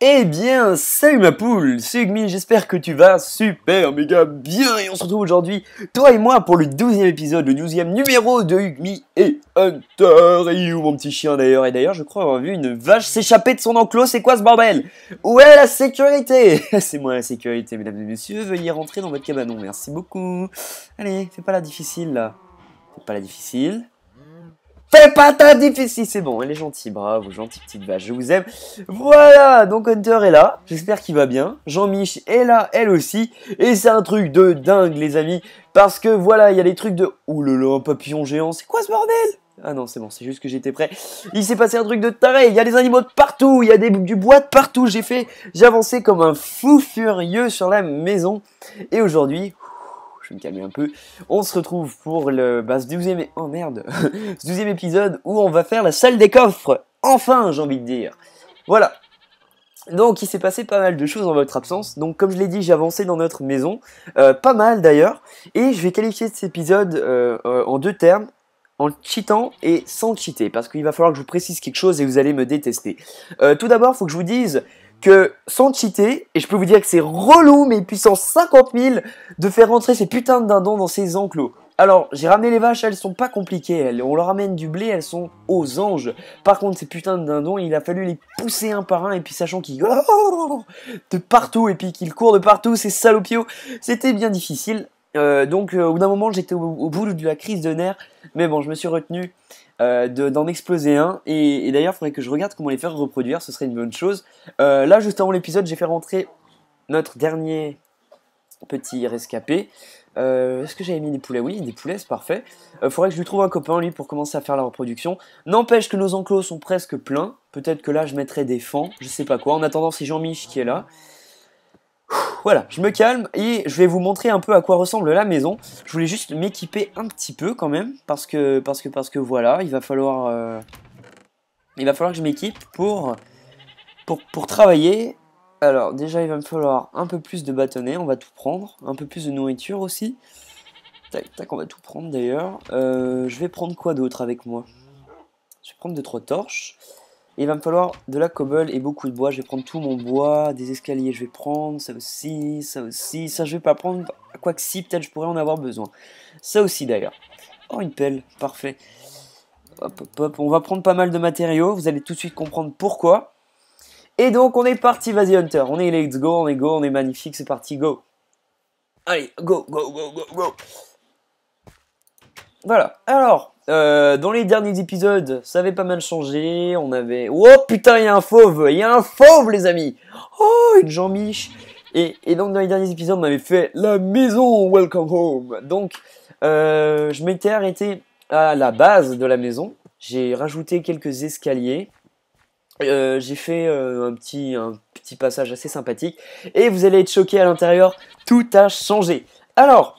Eh bien, salut ma poule, c'est Hugmi, j'espère que tu vas super méga bien et on se retrouve aujourd'hui, toi et moi, pour le 12e épisode, le 12e numéro de Hugmi et Hunter. Et où mon petit chien d'ailleurs? Et d'ailleurs, je crois avoir vu une vache s'échapper de son enclos, c'est quoi ce bordel? Où est la sécurité? C'est moi la sécurité, mesdames et messieurs, veuillez rentrer dans votre cabanon, merci beaucoup. Allez, fais pas la difficile là, fais pas la difficile. Fais pas ta difficile, c'est bon, elle est gentille, bravo, gentille petite vache, je vous aime. Voilà, donc Hunter est là, j'espère qu'il va bien. Jean-Mich est là, elle aussi. Et c'est un truc de dingue, les amis, parce que voilà, il y a des trucs de... Ouh là là, un papillon géant, c'est quoi ce bordel? Ah non, c'est bon, c'est juste que j'étais prêt. Il s'est passé un truc de taré, il y a des animaux de partout, il y a du bois de partout. J'ai avancé comme un fou furieux sur la maison. Et aujourd'hui... Je vais me calmer un peu. On se retrouve pour le ce 12e... Oh merde ce 12e épisode où on va faire la salle des coffres. Enfin, j'ai envie de dire. Voilà. Donc, il s'est passé pas mal de choses en votre absence. Donc, comme je l'ai dit, j'ai avancé dans notre maison. Pas mal d'ailleurs. Et je vais qualifier cet épisode en deux termes. En cheatant et sans cheater. Parce qu'il va falloir que je vous précise quelque chose et vous allez me détester. Tout d'abord, il faut que je vous dise que sans cheater, et je peux vous dire que c'est relou, mais puissance 50 000, de faire rentrer ces putains de dindons dans ces enclos. Alors, j'ai ramené les vaches, elles sont pas compliquées, on leur ramène du blé, elles sont aux anges. Par contre, ces putains de dindons, il a fallu les pousser un par un, et puis sachant qu'ils... de partout, et puis qu'ils courent de partout, ces salopios, c'était bien difficile. Donc, au bout d'un moment, j'étais au bout de la crise de nerfs, mais bon, je me suis retenu d'en exploser un, et d'ailleurs, il faudrait que je regarde comment les faire reproduire, ce serait une bonne chose. Là, juste avant l'épisode, j'ai fait rentrer notre dernier petit rescapé. Est-ce que j'avais mis des poulets? Oui, des poulets, c'est parfait. Faudrait que je lui trouve un copain, lui, pour commencer à faire la reproduction. N'empêche que nos enclos sont presque pleins. Peut-être que là, je mettrai des fans, je sais pas quoi. En attendant, c'est Jean-Mich qui est là. Voilà, je me calme et je vais vous montrer un peu à quoi ressemble la maison. Je voulais juste m'équiper un petit peu quand même, parce que voilà, il va falloir que je m'équipe pour travailler. Alors déjà, il va me falloir un peu plus de bâtonnets, on va tout prendre, un peu plus de nourriture aussi. Tac, tac, on va tout prendre d'ailleurs. Je vais prendre quoi d'autre avec moi? Je vais prendre 2-3 torches. Et il va me falloir de la cobble et beaucoup de bois. Je vais prendre tout mon bois, des escaliers je vais prendre, ça aussi, ça aussi. Ça je vais pas prendre, quoique si, peut-être je pourrais en avoir besoin. Ça aussi d'ailleurs. Oh, une pelle, parfait. Hop, hop, hop. On va prendre pas mal de matériaux, vous allez tout de suite comprendre pourquoi. Et donc on est parti, vas-y Hunter, on est let's go, on est magnifique, c'est parti, go. Allez, go, go, go, go, go. Voilà, alors, dans les derniers épisodes, ça avait pas mal changé, on avait... Oh putain, il y a un fauve les amis. Oh, une Jean-Mich. Et donc dans les derniers épisodes, on avait fait la maison, welcome home. Donc, je m'étais arrêté à la base de la maison, j'ai rajouté quelques escaliers, j'ai fait un petit passage assez sympathique, et vous allez être choqués à l'intérieur, tout a changé. Alors...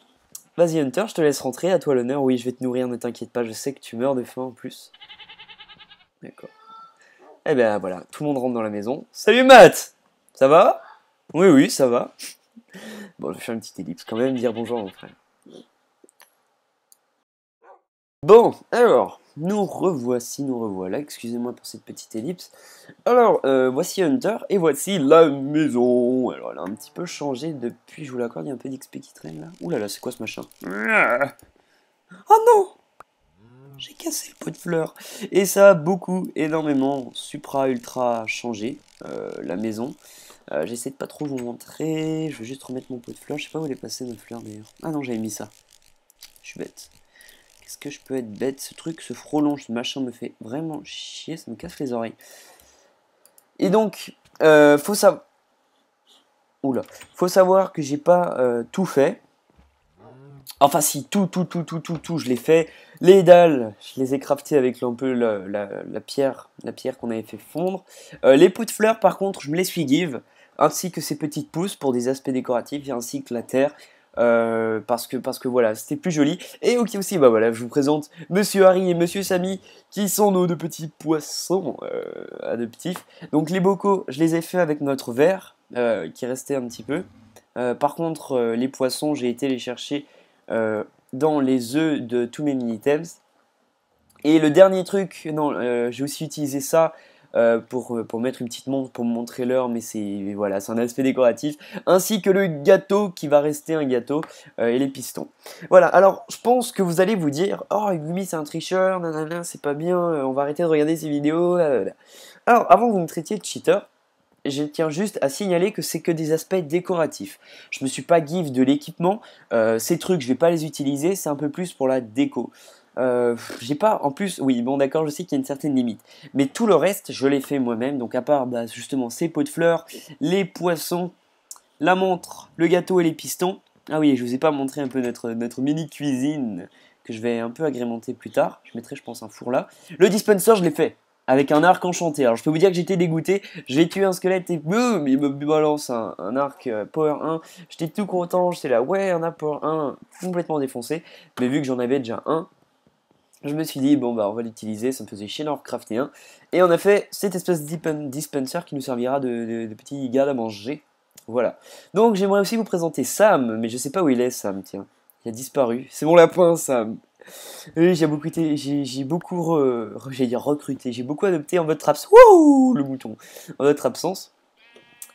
Vas-y Hunter, je te laisse rentrer, à toi l'honneur. Oui, je vais te nourrir, ne t'inquiète pas, je sais que tu meurs de faim en plus. D'accord. Eh ben voilà, tout le monde rentre dans la maison. Salut Matt! Ça va? Oui, oui, ça va. Bon, je vais faire une petite ellipse quand même, dire bonjour à mon frère. Bon, alors, nous revoilà, excusez-moi pour cette petite ellipse. Alors, voici Hunter, et voici la maison. Alors, elle a un petit peu changé depuis, je vous l'accorde, il y a un peu d'XP qui traîne là. Ouh là là, c'est quoi ce machin? Oh non! J'ai cassé le pot de fleurs. Et ça a énormément, ultra changé la maison. J'essaie de pas trop vous montrer. Je vais juste remettre mon pot de fleurs. Je sais pas où elle est passée notre fleur d'ailleurs. Ah non, j'avais mis ça. Je suis bête. Qu'est-ce que je peux être bête? Ce truc, ce frelon, ce machin me fait vraiment chier. Ça me casse les oreilles. Et donc, faut savoir... Oula. Faut savoir que j'ai pas tout fait. Enfin si, tout, je l'ai fait. Les dalles, je les ai craftées avec un peu la pierre qu'on avait fait fondre. Les pots de fleurs, par contre, je me les suis give, ainsi que ces petites pousses pour des aspects décoratifs, et ainsi que la terre, parce que voilà, c'était plus joli. Et ok aussi, bah voilà, je vous présente Monsieur Harry et Monsieur Samy, qui sont nos deux petits poissons adoptifs. Donc les bocaux, je les ai fait avec notre verre, qui restait un petit peu. Par contre, les poissons, j'ai été les chercher dans les œufs de tous mes mini-items. Et le dernier truc, non, j'ai aussi utilisé ça pour mettre une petite montre pour me montrer l'heure, mais voilà, c'est un aspect décoratif, ainsi que le gâteau qui va rester un gâteau et les pistons. Voilà, alors je pense que vous allez vous dire, oh Yumi c'est un tricheur, nanana, c'est pas bien, on va arrêter de regarder ces vidéos, là. Alors avant que vous me traitiez de cheater, je tiens juste à signaler que c'est que des aspects décoratifs. Je me suis pas give de l'équipement, ces trucs je vais pas les utiliser, c'est un peu plus pour la déco. J'ai pas, en plus, oui bon d'accord, je sais qu'il y a une certaine limite, mais tout le reste je l'ai fait moi-même, donc à part justement ces pots de fleurs, les poissons, la montre, le gâteau et les pistons. Ah oui, je vous ai pas montré un peu notre mini cuisine que je vais un peu agrémenter plus tard. Je mettrai je pense un four là. Le dispenser je l'ai fait avec un arc enchanté. Alors je peux vous dire que j'étais dégoûté. J'ai tué un squelette et boum, il me balance un arc power 1. J'étais tout content, j'étais là ouais un arc power 1 complètement défoncé. Mais vu que j'en avais déjà un, je me suis dit bon bah on va l'utiliser, ça me faisait chier d'en recrafter un. Et on a fait cette espèce de dispenser qui nous servira de petit garde à manger. Voilà. Donc j'aimerais aussi vous présenter Sam, mais je sais pas où il est Sam, tiens. Il a disparu. C'est mon lapin Sam. Oui, j'ai beaucoup j'allais dire recruté, j'ai beaucoup adopté en votre absence. Wouh, le mouton. En votre absence.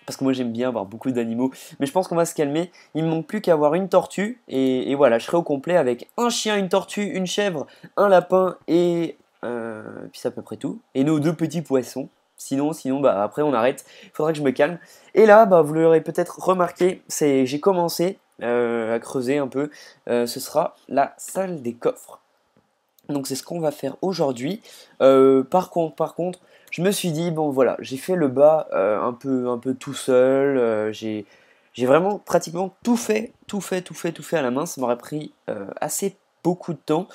Parce que moi j'aime bien avoir beaucoup d'animaux. Mais je pense qu'on va se calmer. Il me manque plus qu'à avoir une tortue. Et voilà, je serai au complet avec un chien, une tortue, une chèvre, un lapin et. Puis c'est à peu près tout. Et nos deux petits poissons. Sinon, bah après on arrête. Il faudra que je me calme. Et là, bah vous l'aurez peut-être remarqué, j'ai commencé à creuser un peu. Ce sera la salle des coffres. Donc c'est ce qu'on va faire aujourd'hui. Par contre, je me suis dit bon voilà, j'ai fait le bas un peu tout seul. J'ai vraiment pratiquement tout fait à la main. Ça m'aurait pris assez beaucoup de temps.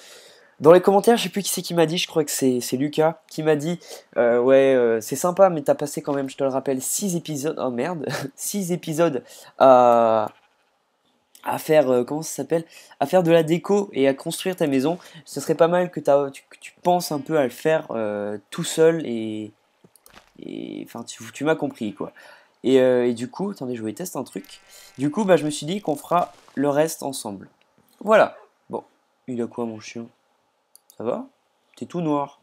Dans les commentaires, je sais plus qui c'est qui m'a dit, je crois que c'est Lucas qui m'a dit ouais c'est sympa mais t'as passé quand même, je te le rappelle, 6 épisodes, oh merde, 6 épisodes à faire comment ça s'appelle, à faire de la déco et à construire ta maison. Ce serait pas mal que tu penses un peu à le faire tout seul et enfin tu m'as compris quoi. Et du coup, attendez, je vais tester un truc. Du coup, bah, je me suis dit qu'on fera le reste ensemble. Voilà. Bon, il a quoi mon chien? Ça va? T'es tout noir.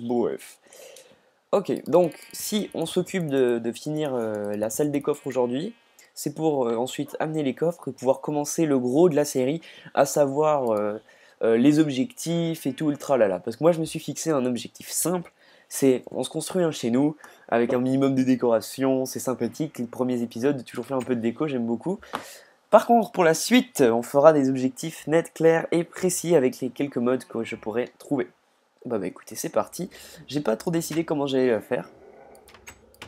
Bref. Ok, donc si on s'occupe de finir la salle des coffres aujourd'hui, c'est pour ensuite amener les coffres et pouvoir commencer le gros de la série, à savoir les objectifs et tout le tralala. Parce que moi je me suis fixé un objectif simple, c'est on se construit un chez nous avec un minimum de décoration, c'est sympathique, les premiers épisodes, j'ai toujours fait un peu de déco, j'aime beaucoup. Par contre pour la suite, on fera des objectifs nets, clairs et précis avec les quelques modes que je pourrais trouver. Bah écoutez, c'est parti. J'ai pas trop décidé comment j'allais la faire.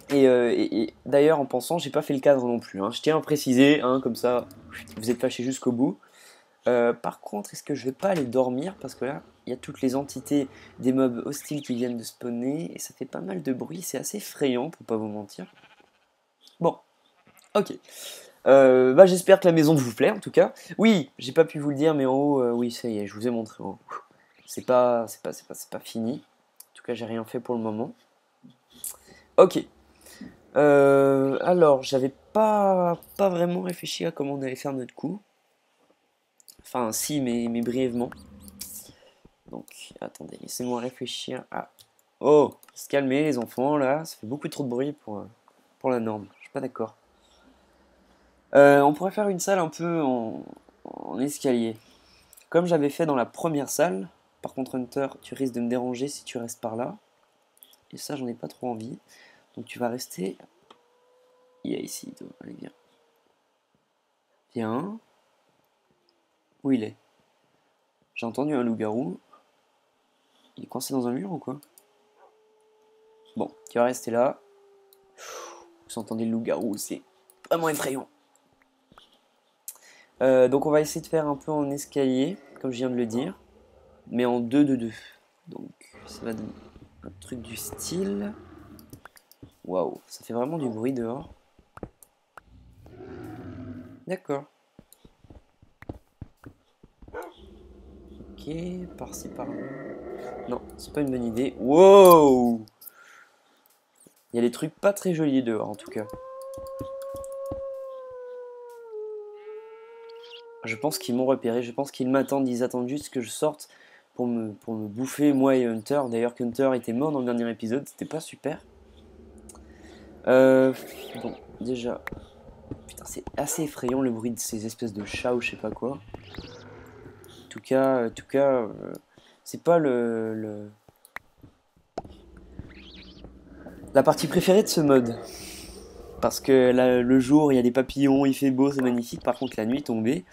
Et d'ailleurs, en pensant, j'ai pas fait le cadre non plus. Hein. Je tiens à préciser, hein, comme ça, vous êtes fâchés jusqu'au bout. Par contre, est-ce que je vais pas aller dormir? Parce que là, il y a toutes les entités des mobs hostiles qui viennent de spawner. Et ça fait pas mal de bruit. C'est assez effrayant, pour pas vous mentir. Bon, ok. Bah, j'espère que la maison vous plaît, en tout cas. Oui, j'ai pas pu vous le dire, mais en haut, oui, ça y est, je vous ai montré en haut. C'est pas fini. En tout cas, j'ai rien fait pour le moment. Ok. Alors, j'avais pas vraiment réfléchi à comment on allait faire notre coup. Enfin, si, mais brièvement. Donc, attendez, laissez-moi réfléchir à... Oh, se calmer les enfants, là. Ça fait beaucoup trop de bruit pour la norme. Je suis pas d'accord. On pourrait faire une salle un peu en escalier. Comme j'avais fait dans la première salle. Par contre, Hunter, tu risques de me déranger si tu restes par là. Et ça, j'en ai pas trop envie. Donc tu vas rester... Il y a ici, toi. Allez, viens. Viens. Où il est? J'ai entendu un loup-garou. Il est coincé dans un mur ou quoi? Bon, tu vas rester là. Vous entendez le loup-garou, c'est vraiment effrayant. Donc on va essayer de faire un peu en escalier, comme je viens de le dire. Mais en 2-2-2. Donc ça va donner un truc du style... Waouh, ça fait vraiment du bruit dehors. D'accord. Ok, par-ci par-là. Non, c'est pas une bonne idée. Wow! Il y a des trucs pas très jolis dehors en tout cas. Je pense qu'ils m'ont repéré, je pense qu'ils m'attendent, ils attendent juste que je sorte pour me bouffer, moi et Hunter. D'ailleurs, Hunter était mort dans le dernier épisode, c'était pas super. Bon, déjà... Putain, c'est assez effrayant le bruit de ces espèces de chats ou je sais pas quoi. En tout cas, c'est pas la partie préférée de ce mode. Parce que là, le jour, il y a des papillons, il fait beau, c'est magnifique. Par contre, la nuit tombée,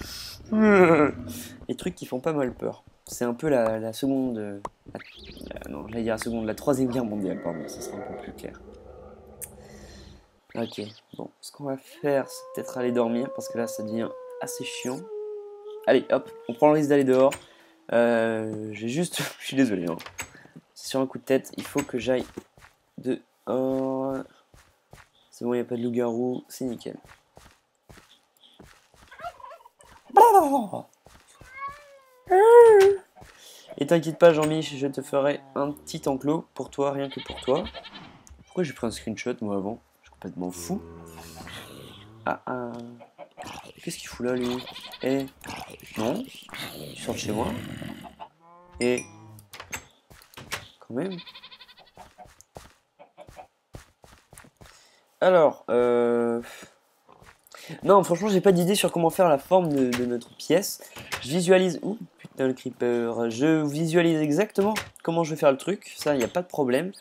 les trucs qui font pas mal peur. C'est un peu la seconde... non, j'allais dire la seconde, la troisième guerre mondiale, pardon, ça sera un peu plus clair. Ok, bon, ce qu'on va faire, c'est peut-être aller dormir, parce que là, ça devient assez chiant. Allez, hop, on prend le risque d'aller dehors. J'ai juste... Je suis désolé, hein. Sur un coup de tête, il faut que j'aille dehors. C'est bon, il n'y a pas de loup-garou, c'est nickel. Et t'inquiète pas, Jean-Mich, je te ferai un petit enclos pour toi, rien que pour toi. Pourquoi j'ai pris un screenshot, moi, avant? Je suis complètement fou. Ah ah. Qu'est-ce qu'il fout là, lui? Eh, non, tu sors de chez moi. Et quand même. Alors, non, franchement, j'ai pas d'idée sur comment faire la forme de notre pièce. Je visualise... Ouh, putain, le creeper. Je visualise exactement comment je vais faire le truc. Ça, il n'y a pas de problème.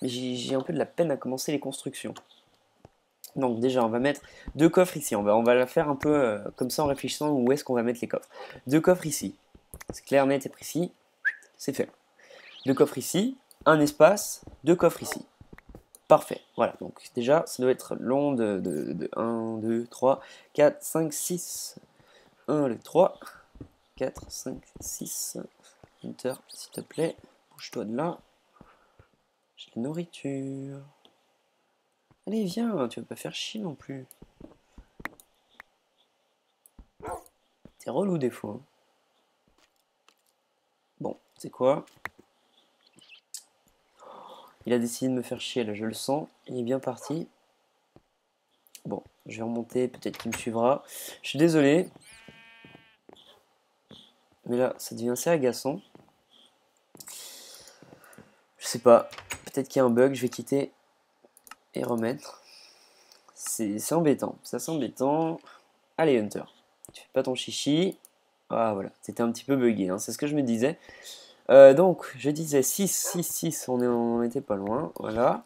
Mais j'ai un peu de la peine à commencer les constructions. Donc déjà, on va mettre 2 coffres ici. On va la faire un peu comme ça en réfléchissant où est-ce qu'on va mettre les coffres. 2 coffres ici. C'est clair, net et précis. C'est fait. 2 coffres ici. Un espace. 2 coffres ici. Parfait, voilà, donc déjà, ça doit être long de 1, 2, 3, 4, 5, 6. 1, 2, 3, 4, 5, 6. Hunter, s'il te plaît, bouge-toi de là. J'ai de la nourriture. Allez, viens, tu vas pas faire chier non plus. T'es relou des fois. Bon, c'est quoi? Il a décidé de me faire chier, là, je le sens. Il est bien parti. Bon, je vais remonter, peut-être qu'il me suivra. Je suis désolé. Mais là, ça devient assez agaçant. Je sais pas. Peut-être qu'il y a un bug, je vais quitter et remettre. C'est embêtant, ça c'est embêtant. Allez Hunter, tu fais pas ton chichi. Ah voilà, c'était un petit peu bugué, hein, c'est ce que je me disais. Donc, je disais 6, 6, 6, on était pas loin, voilà.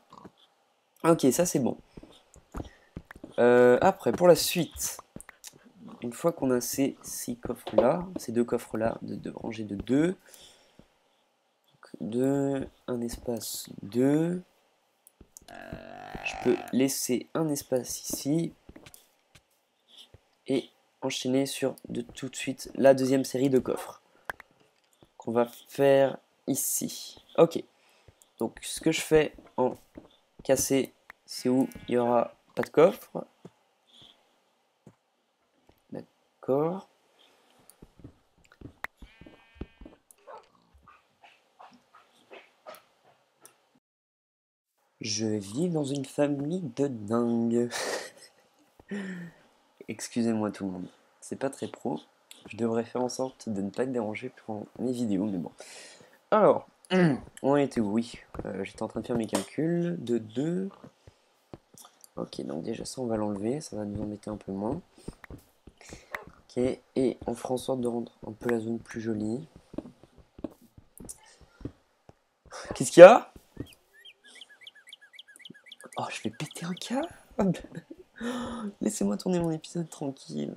Ok, ça c'est bon. Après, pour la suite, une fois qu'on a ces 6 coffres-là, ces 2 coffres-là, de rangées de 2, 2, un espace 2, je peux laisser un espace ici, et enchaîner sur tout de suite la deuxième série de coffres qu'on va faire ici. Ok, donc ce que je fais en cassé, c'est où il n'y aura pas de coffre. D'accord. Je vis dans une famille de dingue. Excusez-moi tout le monde, c'est pas très pro. Je devrais faire en sorte de ne pas être dérangé pour mes vidéos, mais bon. Alors, on était où? Oui, j'étais en train de faire mes calculs. De 2. Ok, donc déjà ça on va l'enlever, ça va nous embêter un peu moins. Ok, et on fera en sorte de rendre un peu la zone plus jolie. Qu'est-ce qu'il y a? Oh, je vais péter un câble. Laissez-moi tourner mon épisode tranquille.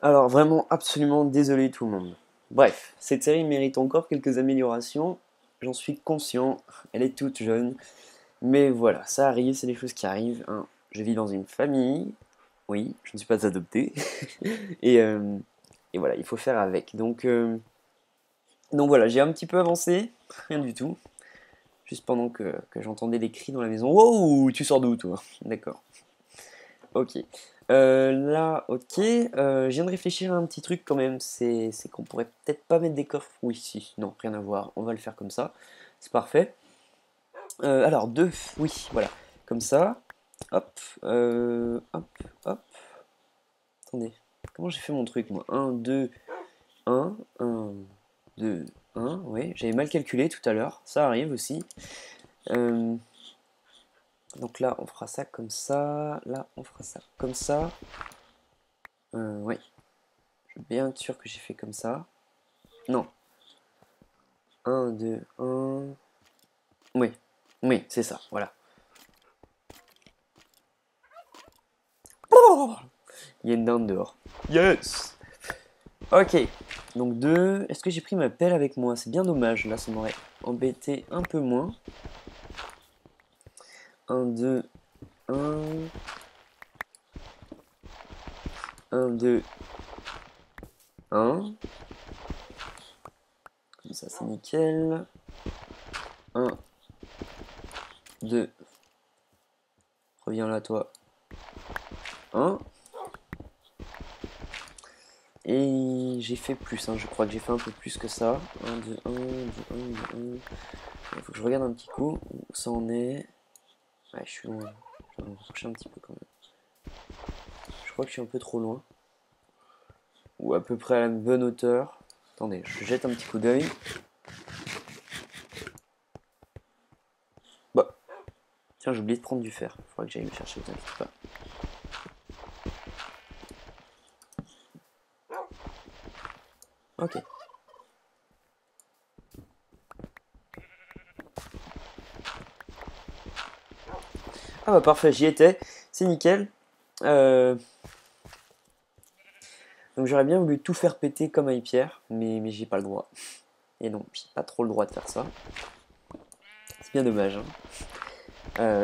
Alors vraiment, absolument désolé tout le monde. Bref, cette série mérite encore quelques améliorations. J'en suis conscient, elle est toute jeune. Mais voilà, ça arrive, c'est des choses qui arrivent. Hein. Je vis dans une famille. Oui, je ne suis pas adopté. et voilà, il faut faire avec. Donc voilà, j'ai un petit peu avancé. Rien du tout. Juste pendant que j'entendais des cris dans la maison. Wow, tu sors d'où toi? D'accord. Ok. Là, ok. Je viens de réfléchir à un petit truc quand même. C'est qu'on pourrait peut-être pas mettre des coffres. Oui, si. Non, rien à voir. On va le faire comme ça. C'est parfait. Alors, 2. Oui, voilà. Comme ça. Hop. Hop. Hop. Attendez. Comment j'ai fait mon truc, moi? 1, 2. 1, 1, 2, 1. Oui, j'avais mal calculé tout à l'heure. Ça arrive aussi. Donc là, on fera ça comme ça. Là, on fera ça comme ça. Oui. Je suis bien sûr que j'ai fait comme ça. Non. 1, 2, 1. Oui. Oui, c'est ça. Voilà. Il y a une dinde dehors. Yes! Ok. Donc 2. Est-ce que j'ai pris ma pelle avec moi? C'est bien dommage. Là, ça m'aurait embêté un peu moins. 1, 2, 1. 1, 2, 1. Comme ça, c'est nickel. 1, 2. Reviens là, toi. 1. Et j'ai fait plus, hein. Je crois que j'ai fait un peu plus que ça. 1, 2, 1, 2, 1, 2, 1. Il faut que je regarde un petit coup où ça en est. Ouais, je suis loin. Je vais me rapprocher un petit peu quand même. Je crois que je suis un peu trop loin. Ou à peu près à la bonne hauteur. Attendez, je jette un petit coup d'œil. Bah. Tiens, j'ai oublié de prendre du fer. Il faudra que j'aille le chercher, vous inquiétez pas. Ok. Ah bah parfait, j'y étais. C'est nickel. Donc j'aurais bien voulu tout faire péter comme avec Pierre, mais j'ai pas le droit. Et non, j'ai pas trop le droit de faire ça. C'est bien dommage. Hein.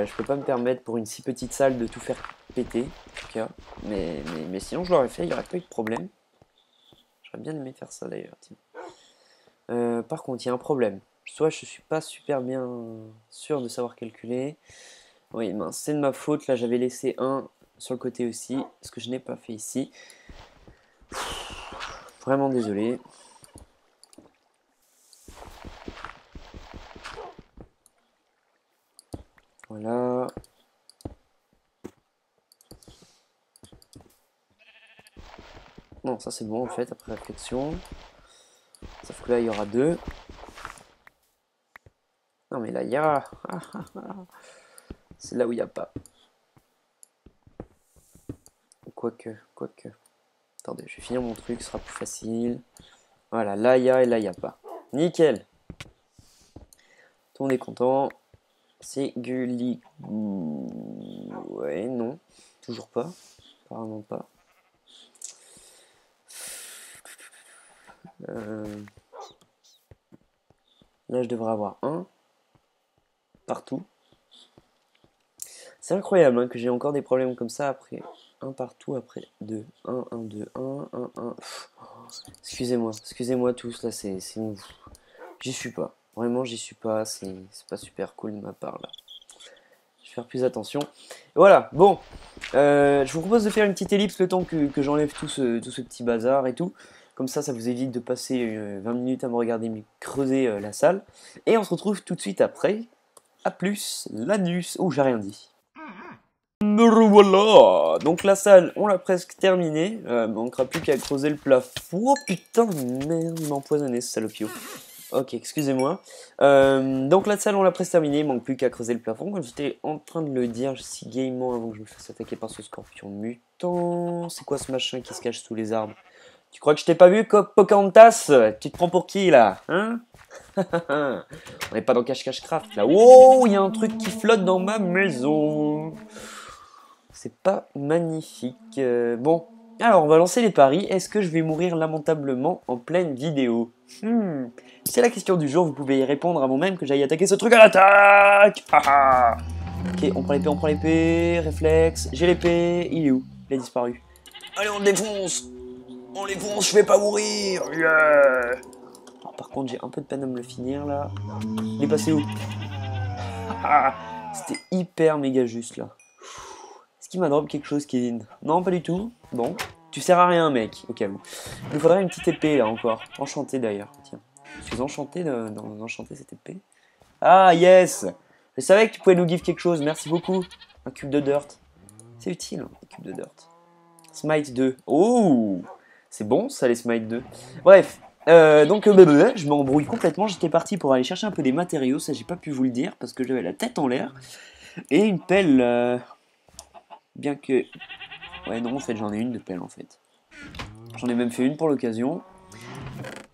Je peux pas me permettre pour une si petite salle de tout faire péter, en tout cas. Mais sinon je l'aurais fait, il n'y aurait pas eu de problème. J'aurais bien aimé faire ça d'ailleurs. Par contre, il y a un problème. Soit je suis pas super bien sûr de savoir calculer. Oui, mince, c'est de ma faute. Là, j'avais laissé 1 sur le côté aussi, ce que je n'ai pas fait ici. Vraiment désolé. Voilà. Non, ça c'est bon en fait, après réflexion. Sauf que là, il y aura 2. Non, mais là, il y a... C'est là où il n'y a pas. Quoique. Attendez, je vais finir mon truc, ce sera plus facile. Voilà, là, il y a et là, il n'y a pas. Nickel. Tout le monde est content. C'est Gulli. Ouais, non. Toujours pas. Apparemment pas. Là, je devrais avoir 1. Partout. C'est incroyable hein, que j'ai encore des problèmes comme ça après. 1 partout, après 2. 1, 1, 2, 1, 1, 1. Excusez-moi tous, là, c'est... J'y suis pas. Vraiment, j'y suis pas. C'est pas super cool de ma part, là. Je vais faire plus attention. Voilà, bon. Je vous propose de faire une petite ellipse le temps que j'enlève tout ce petit bazar et tout. Comme ça vous évite de passer 20 minutes à me regarder creuser la salle. Et on se retrouve tout de suite après. A plus, l'anus. Oh, j'ai rien dit. Voilà. Donc la salle, on l'a presque terminée. Manquera plus qu'à creuser le plafond. Oh putain de merde, il m'a empoisonné ce salopio. Ok, excusez-moi. Donc la salle, on l'a presque terminée. Il manque plus qu'à creuser le plafond. Comme j'étais en train de le dire, si gaiement avant que je me fasse attaquer par ce scorpion mutant. C'est quoi ce machin qui se cache sous les arbres? Tu crois que je t'ai pas vu, Pocahontas? Tu te prends pour qui là? Hein? On n'est pas dans Cache-Cache-Craft là. Wow, il y a un truc qui flotte dans ma maison. C'est pas magnifique. Bon, alors on va lancer les paris. Est-ce que je vais mourir lamentablement en pleine vidéo? C'est la question du jour. Vous pouvez y répondre avant même que j'aille attaquer ce truc à l'attaque. Ok, on prend l'épée. Réflexe. J'ai l'épée. Il est où? Il a disparu. Allez, on le défonce. On les fonce, je vais pas mourir. Yeah. Alors, par contre, j'ai un peu de peine à me le finir là. Il est passé où? C'était hyper méga juste là. Est-ce qu'il m'a drop quelque chose, Kevin? Non, pas du tout. Bon, tu sers à rien, mec, au cas où. Il nous faudrait une petite épée là encore. Enchantée d'ailleurs. Tiens, je suis enchanté d'enchanter cette épée. Ah, yes. Je savais que tu pouvais nous give quelque chose. Merci beaucoup. Un cube de dirt. C'est utile, un cube de dirt. Smite 2. Oh. C'est bon, ça, les Smite 2. Bref, je m'embrouille complètement. J'étais parti pour aller chercher un peu des matériaux. Ça, j'ai pas pu vous le dire parce que j'avais la tête en l'air. Et une pelle, bien que... Ouais, non, en fait, j'en ai une de pelle, en fait. J'en ai même fait une pour l'occasion.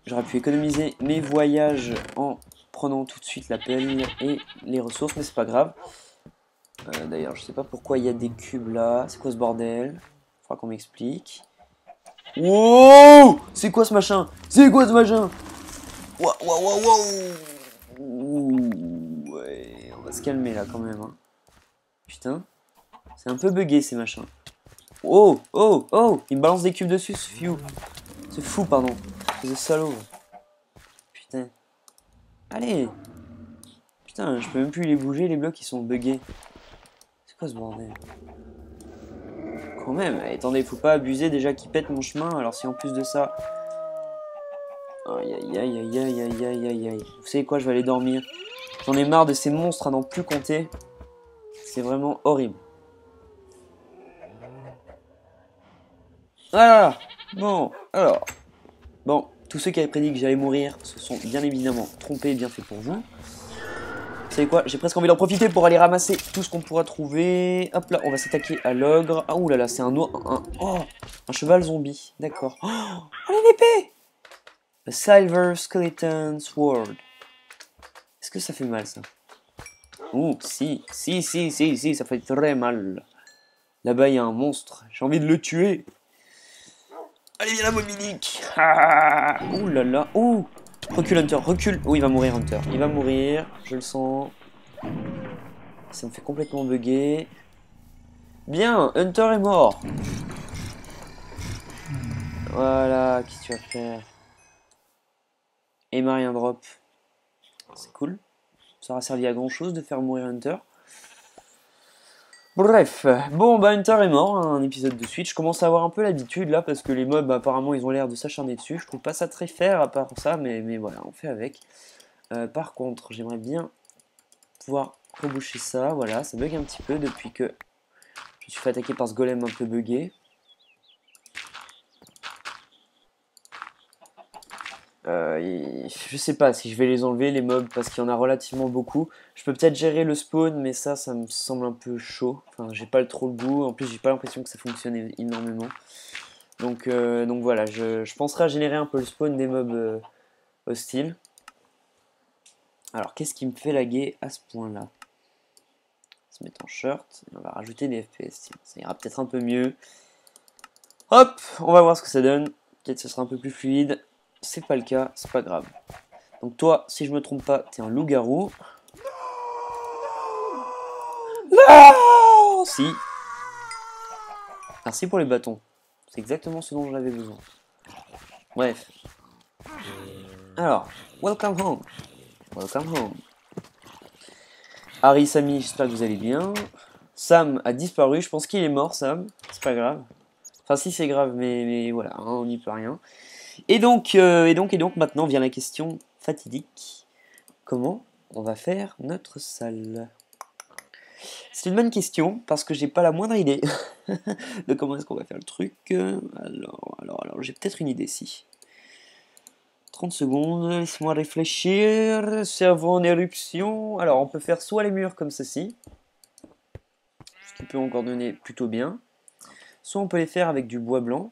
J'aurais pu économiser mes voyages en prenant tout de suite la pelle et les ressources, mais c'est pas grave. D'ailleurs, je sais pas pourquoi il y a des cubes là. C'est quoi ce bordel? Faudra qu'on m'explique. Wow! C'est quoi ce machin? C'est quoi ce machin? Waouh, waouh, waouh, waouh! Ouh, ouais, on va se calmer là quand même. Hein. Putain, c'est un peu bugué ces machins. Oh, oh, oh! Il me balance des cubes dessus, ce fou, pardon. Ce salaud. Putain. Allez! Putain, je peux même plus les bouger, les blocs ils sont buggés. C'est quoi ce bordel? Quand même, attendez, faut pas abuser déjà qu'ils pètent mon chemin, alors si en plus de ça... Aïe aïe aïe aïe aïe aïe aïe aïe aïe. Vous savez quoi, je vais aller dormir. J'en ai marre de ces monstres à n'en plus compter. C'est vraiment horrible. Ah! Bon, alors... Bon, tous ceux qui avaient prédit que j'allais mourir se sont bien évidemment trompés, bien fait pour vous. Vous savez quoi, j'ai presque envie d'en profiter pour aller ramasser tout ce qu'on pourra trouver. Hop là, on va s'attaquer à l'ogre. Ah oulala, c'est un cheval zombie, d'accord. Oh, une épée! A Silver Skeleton Sword. Est-ce que ça fait mal ça? Ouh, si, ça fait très mal. Là-bas, il y a un monstre, j'ai envie de le tuer. Allez, viens là, Dominique. Ah, ouh là là, ouh. Recule Hunter, recule. Oh, il va mourir Hunter. Il va mourir, je le sens. Ça me fait complètement bugger. Bien, Hunter est mort. Voilà, qu'est-ce que tu vas faire? Et Marion drop. C'est cool. Ça aura servi à grand chose de faire mourir Hunter. Bref, bon bah Hunter est mort, hein, un épisode de Switch. Je commence à avoir un peu l'habitude là parce que les mobs apparemment ils ont l'air de s'acharner dessus. Je trouve pas ça très fair à part ça, mais voilà, on fait avec. Par contre, j'aimerais bien pouvoir reboucher ça. Voilà, ça bug un petit peu depuis que je me suis fait attaquer par ce golem un peu bugué. Je sais pas si je vais les enlever les mobs parce qu'il y en a relativement beaucoup. Je peux peut-être gérer le spawn mais ça me semble un peu chaud. Enfin j'ai pas trop le goût, en plus j'ai pas l'impression que ça fonctionne énormément. Donc voilà, je penserai à générer un peu le spawn des mobs hostiles. Alors qu'est-ce qui me fait laguer à ce point là? Se mettre en shirt, on va rajouter des FPS, tiens, ça ira peut-être un peu mieux. Hop, on va voir ce que ça donne. Peut-être que ce sera un peu plus fluide. C'est pas le cas, c'est pas grave. Donc toi, si je me trompe pas, t'es un loup-garou. Non, si. Merci pour les bâtons. C'est exactement ce dont j'avais besoin. Bref. Alors, welcome home. Welcome home. Harry, Samy, j'espère que vous allez bien. Sam a disparu, je pense qu'il est mort, Sam. C'est pas grave. Enfin, si c'est grave, mais voilà, hein, on n'y peut rien. Et donc, maintenant vient la question fatidique. Comment on va faire notre salle? C'est une bonne question, parce que j'ai pas la moindre idée de comment est-ce qu'on va faire le truc. Alors, j'ai peut-être une idée, si. 30 secondes, laisse-moi réfléchir. Cerveau en éruption. Alors, on peut faire soit les murs comme ceci, ce qui peut encore donner plutôt bien. Soit on peut les faire avec du bois blanc.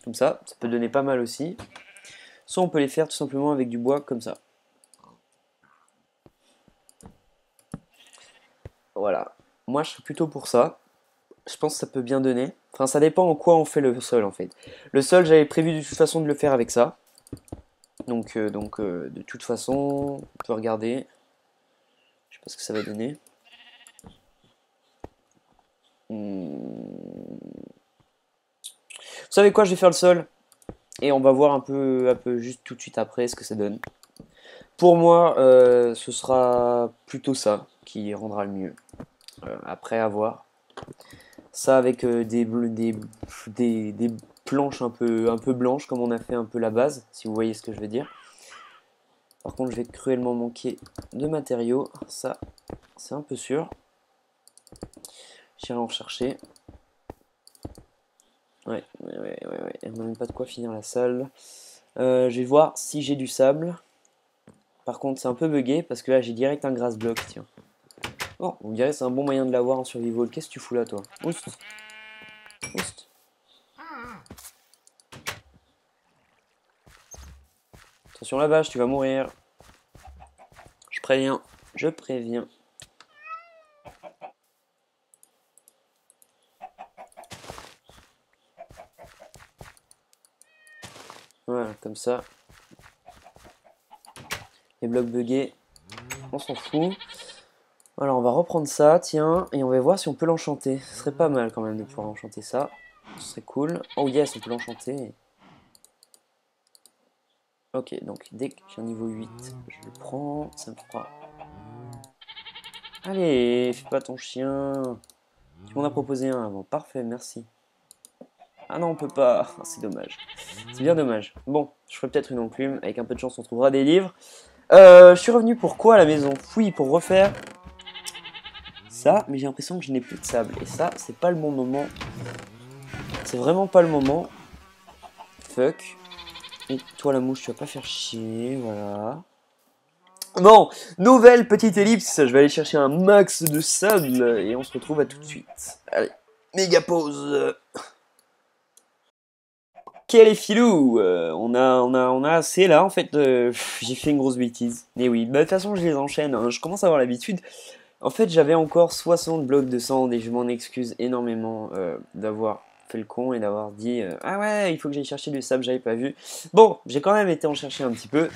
Comme ça peut donner pas mal aussi. Soit on peut les faire tout simplement avec du bois comme ça. Voilà. Moi, je suis plutôt pour ça. Je pense que ça peut bien donner. Enfin, ça dépend en quoi on fait le sol, en fait. Le sol, j'avais prévu de toute façon de le faire avec ça. Donc, de toute façon, on peut regarder. Je sais pas ce que ça va donner. Vous savez quoi, je vais faire le sol. Et on va voir un peu juste tout de suite après ce que ça donne. Pour moi, ce sera plutôt ça qui rendra le mieux. Après avoir ça avec des planches un peu blanches comme on a fait un peu la base, si vous voyez ce que je veux dire. Par contre, je vais cruellement manquer de matériaux, ça c'est un peu sûr. J'irai en rechercher. Ouais. On n'a même pas de quoi finir la salle. Je vais voir si j'ai du sable. Par contre, c'est un peu bugué parce que là, j'ai direct un grass block, tiens. Bon, on dirait que c'est un bon moyen de l'avoir en survival. Qu'est-ce que tu fous là, toi? Oust. Oust. Attention la vache, tu vas mourir. Je préviens. Je préviens. Voilà, comme ça. Les blocs buggés, on s'en fout. Alors, on va reprendre ça, tiens, et on va voir si on peut l'enchanter. Ce serait pas mal quand même de pouvoir enchanter ça. Ce serait cool. Oh yes, on peut l'enchanter. Ok, donc dès que j'ai un niveau 8, je le prends. Ça me fera... Allez, fais pas ton chien. Tu m'en as proposé un avant. Parfait, merci. Ah non, on peut pas. Ah, c'est dommage. C'est bien dommage. Bon, je ferai peut-être une enclume. Avec un peu de chance, on trouvera des livres. Je suis revenu pour quoi à la maison? Oui, pour refaire ça, mais j'ai l'impression que je n'ai plus de sable. Et ça, c'est pas le bon moment. C'est vraiment pas le moment. Fuck. Et toi, la mouche, tu vas pas faire chier. Voilà. Bon, nouvelle petite ellipse. Je vais aller chercher un max de sable. Et on se retrouve à tout de suite. Allez, méga pause. Quel est filou, on a assez là en fait. J'ai fait une grosse bêtise. Et oui, bah, de toute façon je les enchaîne, hein. Je commence à avoir l'habitude. En fait j'avais encore 60 blocs de sand et je m'en excuse énormément d'avoir fait le con et d'avoir dit ah ouais il faut que j'aille chercher du sable, j'avais pas vu. Bon, j'ai quand même été en chercher un petit peu.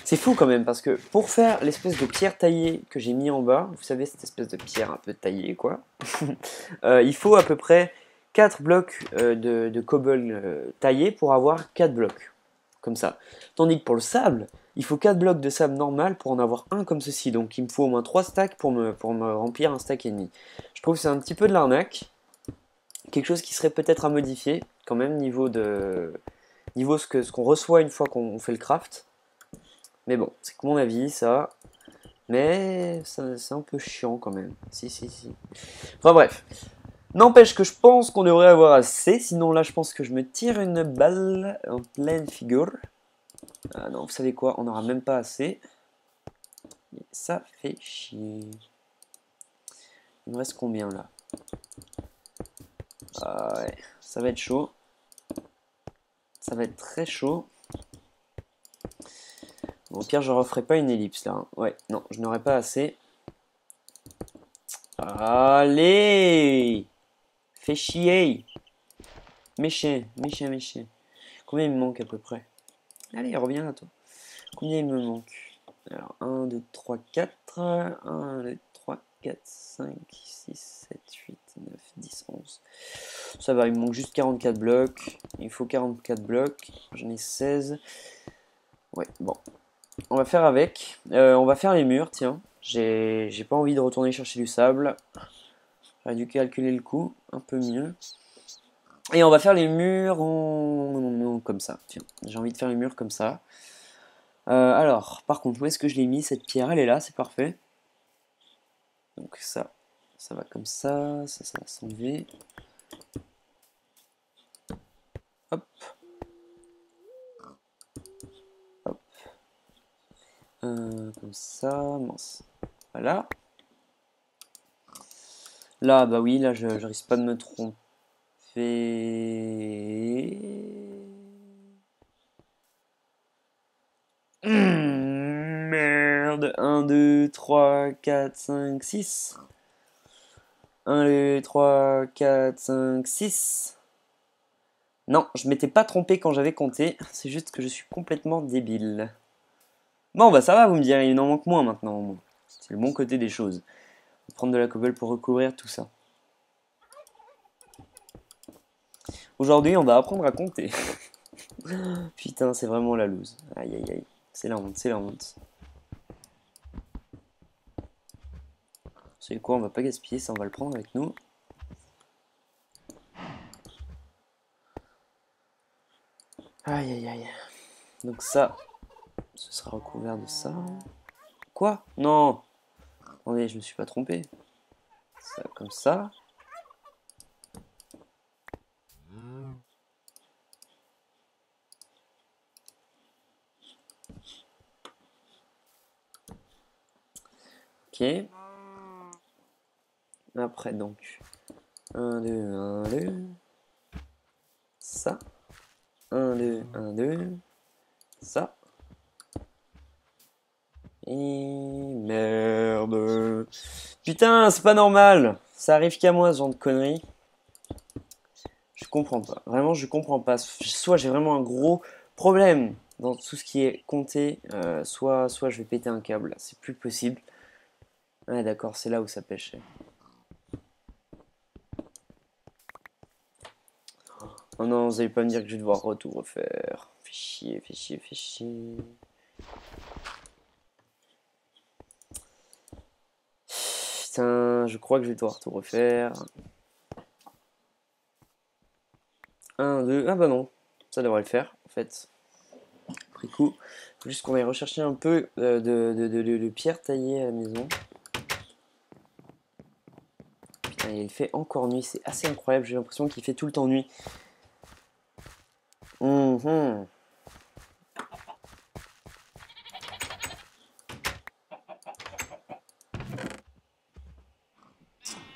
C'est fou quand même parce que pour faire l'espèce de pierre taillée que j'ai mis en bas, vous savez cette espèce de pierre un peu taillée quoi, il faut à peu près 4 blocs de cobble taillés pour avoir 4 blocs, comme ça. Tandis que pour le sable, il faut 4 blocs de sable normal pour en avoir un comme ceci, donc il me faut au moins 3 stacks pour me remplir un stack et demi. Je trouve que c'est un petit peu de l'arnaque, quelque chose qui serait peut-être à modifier quand même niveau ce qu'on reçoit une fois qu'on fait le craft. Mais bon, c'est que mon avis ça. Mais c'est un peu chiant quand même. Si. Enfin bref. N'empêche que je pense qu'on devrait avoir assez. Sinon là, je pense que je me tire une balle en pleine figure. Ah non, vous savez quoi? On n'aura même pas assez. Et ça fait chier. Il me reste combien là? Ah ouais, ça va être chaud. Ça va être très chaud. Bon, au pire, je referai pas une ellipse là, hein. Ouais, non, je n'aurai pas assez. Allez! Fais chier! Méchant. Combien il me manque à peu près? Allez, reviens là, toi. Combien il me manque? Alors, 1, 2, 3, 4. 1, 2, 3, 4, 5, 6, 7, 8, 9, 10, 11. Ça va, il me manque juste 44 blocs. Il faut 44 blocs. J'en ai 16. Ouais, bon. On va faire avec. On va faire les murs, tiens. J'ai pas envie de retourner chercher du sable. J'aurais dû calculer le coût un peu mieux. Et on va faire les murs comme ça. Tiens, j'ai envie de faire les murs comme ça. Alors, par contre, où est-ce que je l'ai mis cette pierre? Elle est là, c'est parfait. Donc ça va comme ça va s'enlever. Hop. Hop. Comme ça, mince. Voilà. Là, bah oui, là je risque pas de me tromper. Merde. 1, 2, 3, 4, 5, 6. 1, 2, 3, 4, 5, 6. Non, je m'étais pas trompé quand j'avais compté. C'est juste que je suis complètement débile. Bon, bah ça va, vous me direz, il en manque moins maintenant au moins. C'est le bon côté des choses. On va prendre de la cobble pour recouvrir tout ça. Aujourd'hui, on va apprendre à compter. Putain, c'est vraiment la loose. Aïe aïe aïe. C'est la honte, c'est la honte. C'est quoi, on va pas gaspiller ça, on va le prendre avec nous. Aïe aïe aïe. Donc ça, ce sera recouvert de ça. Quoi? Non. Attendez, je me suis pas trompé. Ça comme ça. Ok. Après donc 1, 2, 1, 2. Ça. 1, 2, 1, 2. Ça. Et merde. Putain, c'est pas normal. Ça arrive qu'à moi ce genre de conneries. Je comprends pas. Vraiment, je comprends pas. Soit j'ai vraiment un gros problème dans tout ce qui est compté, soit je vais péter un câble. C'est plus possible. Ah d'accord, c'est là où ça pêchait. Oh non, vous allez pas me dire que je vais devoir tout refaire. Fais chier, fais chier, fais chier. Putain, je crois que je vais devoir tout refaire. 1, 2, ah bah non, ça devrait le faire en fait. Après coup, faut juste qu'on aille rechercher un peu de pierre taillée à la maison. Putain, il fait encore nuit, c'est assez incroyable, j'ai l'impression qu'il fait tout le temps nuit.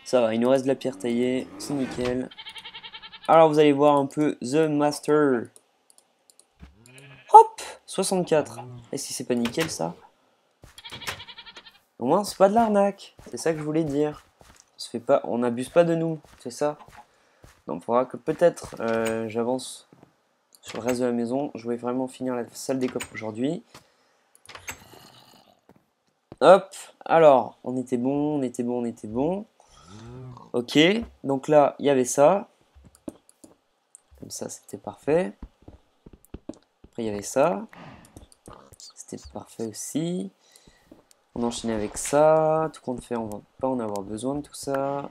Ça va, il nous reste de la pierre taillée, c'est nickel. Alors vous allez voir un peu The Master. Hop, 64. Est-ce que c'est pas nickel ça? Au moins c'est pas de l'arnaque, c'est ça que je voulais dire. On se fait pas, on n'abuse pas de nous, c'est ça. Donc il faudra que peut-être j'avance sur le reste de la maison. Je voulais vraiment finir la salle des coffres aujourd'hui. Hop, alors on était bon, on était bon, on était bon. Ok, donc là il y avait ça. Comme ça c'était parfait. Après il y avait ça. C'était parfait aussi. On enchaînait avec ça. Tout compte fait, on va pas en avoir besoin de tout ça.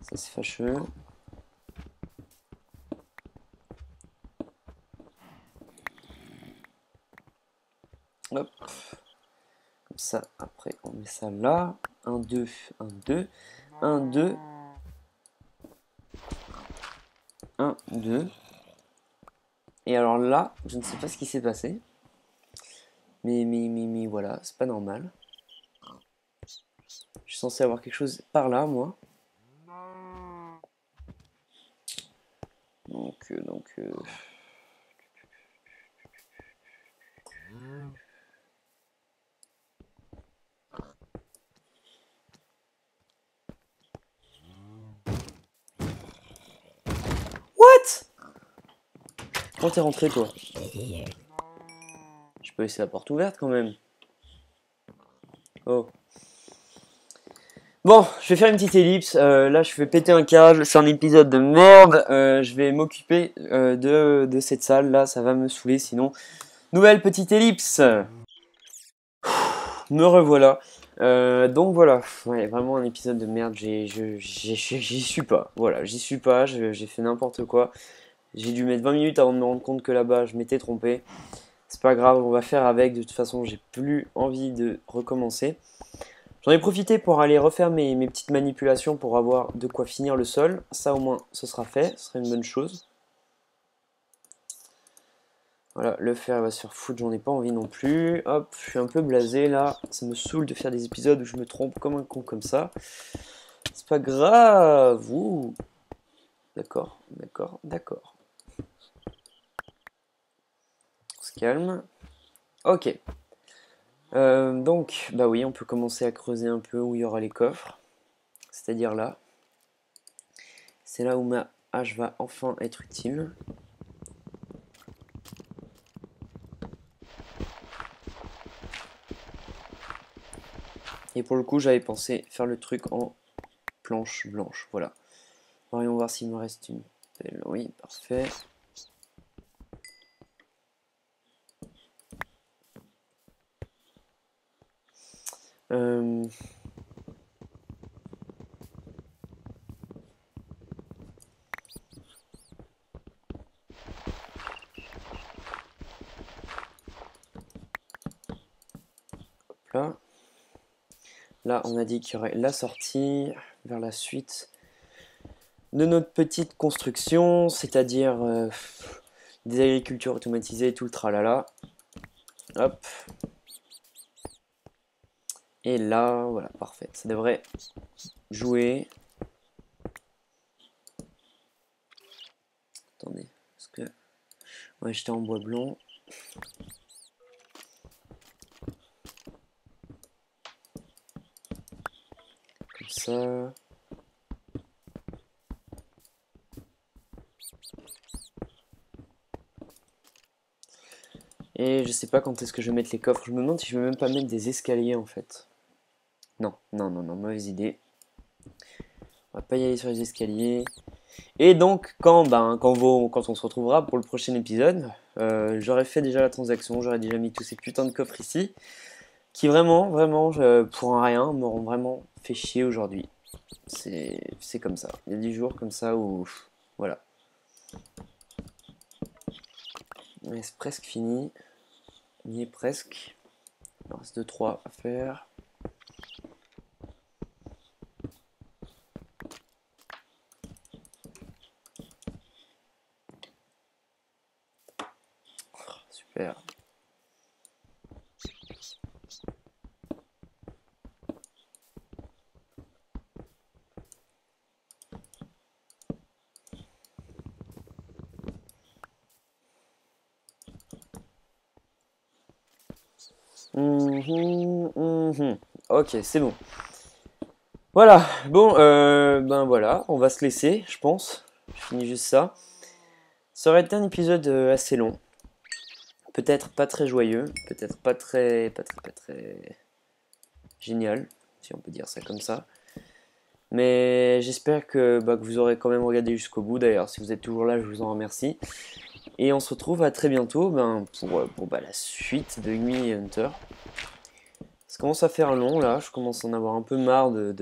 Ça c'est fâcheux. Hop. Comme ça, après on met ça là. 1, 2, 1, 2. 1, 2. 1, 2. Et alors là, je ne sais pas ce qui s'est passé. Mais voilà, c'est pas normal. Je suis censé avoir quelque chose par là, moi. Donc. What? Quand t'es rentré, toi? Je peux laisser la porte ouverte quand même. Oh. Bon, je vais faire une petite ellipse. Là, je vais péter un câble. C'est un épisode de merde. Je vais m'occuper de cette salle. Là, ça va me saouler. Sinon, nouvelle petite ellipse. Me revoilà. Donc voilà, ouais, vraiment un épisode de merde. J'y suis pas. Voilà, j'y suis pas. J'ai fait n'importe quoi. J'ai dû mettre 20 minutes avant de me rendre compte que là-bas, je m'étais trompé. C'est pas grave, on va faire avec. De toute façon, j'ai plus envie de recommencer. J'en ai profité pour aller refaire mes petites manipulations pour avoir de quoi finir le sol. Ça au moins ce sera fait, ce serait une bonne chose. Voilà, le fer va se faire foutre, j'en ai pas envie non plus. Hop, je suis un peu blasé là. Ça me saoule de faire des épisodes où je me trompe comme un con comme ça. C'est pas grave. Ouh. D'accord, d'accord, d'accord. On se calme. Ok. Donc, bah oui, on peut commencer à creuser un peu où il y aura les coffres. C'est-à-dire là. C'est là où ma hache va enfin être utile. Et pour le coup, j'avais pensé faire le truc en planche blanche. Voilà. Voyons voir s'il me reste une pelle. Oui, parfait. Là. Là, on a dit qu'il y aurait la sortie vers la suite de notre petite construction, c'est-à-dire des agricultures automatisées, tout le tralala. Hop. Et là, voilà, parfait. Ça devrait jouer. Attendez, parce que... Ouais, j'étais en bois blanc. Comme ça. Et je sais pas quand est-ce que je vais mettre les coffres. Je me demande si je vais même pas mettre des escaliers en fait. Non, non, non, non, mauvaise idée. On va pas y aller sur les escaliers. Et donc, quand on se retrouvera pour le prochain épisode, j'aurai fait déjà la transaction, j'aurai déjà mis tous ces putains de coffres ici, qui vraiment, pour un rien, m'auront vraiment fait chier aujourd'hui. C'est comme ça. Il y a des jours comme ça où, voilà. Mais c'est presque fini. On y est presque. Il en reste 2-3 à faire. Super. Ok, c'est bon. Voilà, bon, ben voilà, on va se laisser, je pense. Je finis juste ça. Ça aurait été un épisode assez long. Peut-être pas très joyeux, peut-être pas très génial, si on peut dire ça comme ça. Mais j'espère que vous aurez quand même regardé jusqu'au bout. D'ailleurs, si vous êtes toujours là, je vous en remercie. Et on se retrouve à très bientôt pour la suite de Umi et Hunter. Ça commence à faire long là, je commence à en avoir un peu marre de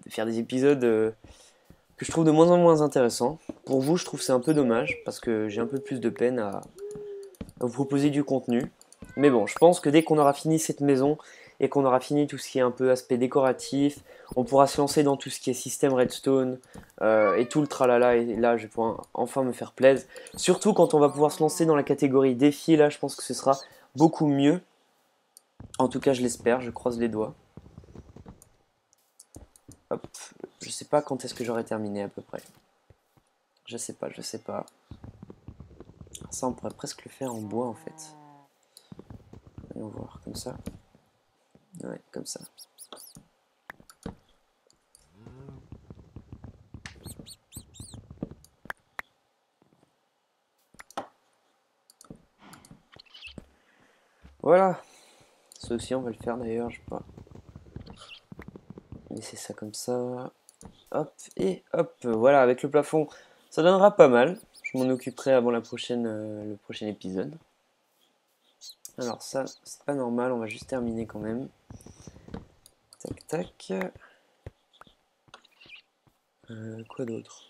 faire des épisodes que je trouve de moins en moins intéressants. Pour vous, je trouve c'est un peu dommage parce que j'ai un peu plus de peine à vous proposer du contenu. Mais bon, je pense que dès qu'on aura fini cette maison et qu'on aura fini tout ce qui est un peu aspect décoratif, on pourra se lancer dans tout ce qui est système redstone et tout le tralala. Et là, je vais pouvoir enfin me faire plaisir. Surtout quand on va pouvoir se lancer dans la catégorie défi, là, je pense que ce sera beaucoup mieux. En tout cas, je l'espère, je croise les doigts. Hop, je sais pas quand est-ce que j'aurai terminé à peu près. Je sais pas. Ça, on pourrait presque le faire en bois en fait. Voyons voir, comme ça. Ouais, comme ça. Voilà. Ça aussi, on va le faire d'ailleurs, je sais pas. Laisser ça comme ça. Hop, et hop. Voilà, avec le plafond, ça donnera pas mal. Je m'en occuperai avant le prochain épisode. Alors ça, c'est pas normal, on va juste terminer quand même. Tac, tac. Quoi d'autre?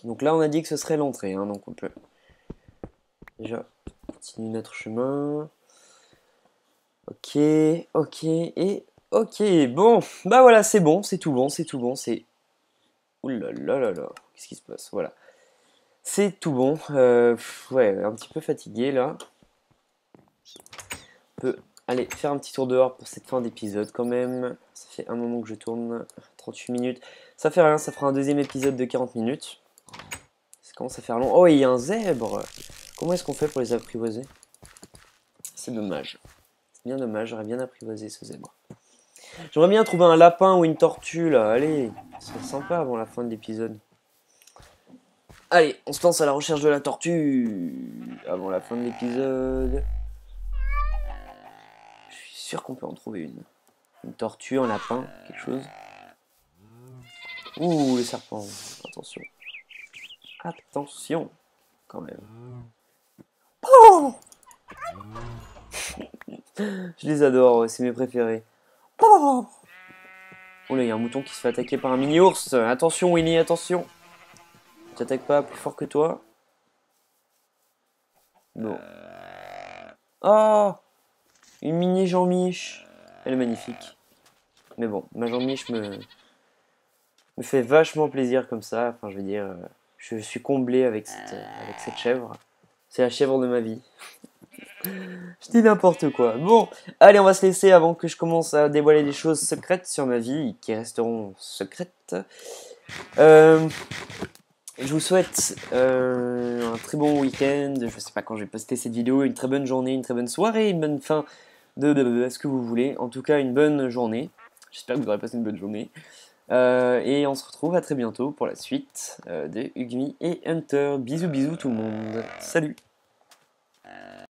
Donc là, on a dit que ce serait l'entrée, hein, donc on peut déjà continuer notre chemin. Ok, ok, et ok, bon, bah voilà, c'est bon, c'est tout bon, c'est... Ouh là là là là, qu'est-ce qui se passe? Voilà. C'est tout bon, ouais, un petit peu fatigué là. On peut aller faire un petit tour dehors pour cette fin d'épisode quand même. Ça fait un moment que je tourne, 38 minutes. Ça fait rien, ça fera un deuxième épisode de 40 minutes. Ça commence à faire long. Oh, il y a un zèbre! Comment est-ce qu'on fait pour les apprivoiser? C'est dommage. C'est bien dommage, j'aurais bien apprivoisé ce zèbre. J'aimerais bien trouver un lapin ou une tortue là, allez, ce serait sympa avant la fin de l'épisode. Allez, on se lance à la recherche de la tortue avant la fin de l'épisode. Je suis sûr qu'on peut en trouver une. Une tortue, un lapin, quelque chose. Ouh, le serpent, attention. Attention, quand même. Oh, je les adore, c'est mes préférés. Oh là, il y a un mouton qui se fait attaquer par un mini-ours. Attention, Winnie, attention. T'attaques pas plus fort que toi. Bon. Oh, une mini Jean-Mich. Elle est magnifique. Mais bon, ma Jean-Mich me fait vachement plaisir comme ça. Enfin, je veux dire, je suis comblé avec cette chèvre. C'est la chèvre de ma vie. Je dis n'importe quoi. Bon, allez, on va se laisser avant que je commence à dévoiler des choses secrètes sur ma vie, qui resteront secrètes. Je vous souhaite un très bon week-end, je sais pas quand je vais poster cette vidéo, une très bonne journée, une très bonne soirée, une bonne fin de ce que vous voulez. En tout cas, une bonne journée. J'espère que vous aurez passé une bonne journée. Et on se retrouve à très bientôt pour la suite de Hugmi et Hunter. Bisous bisous tout le monde. Salut!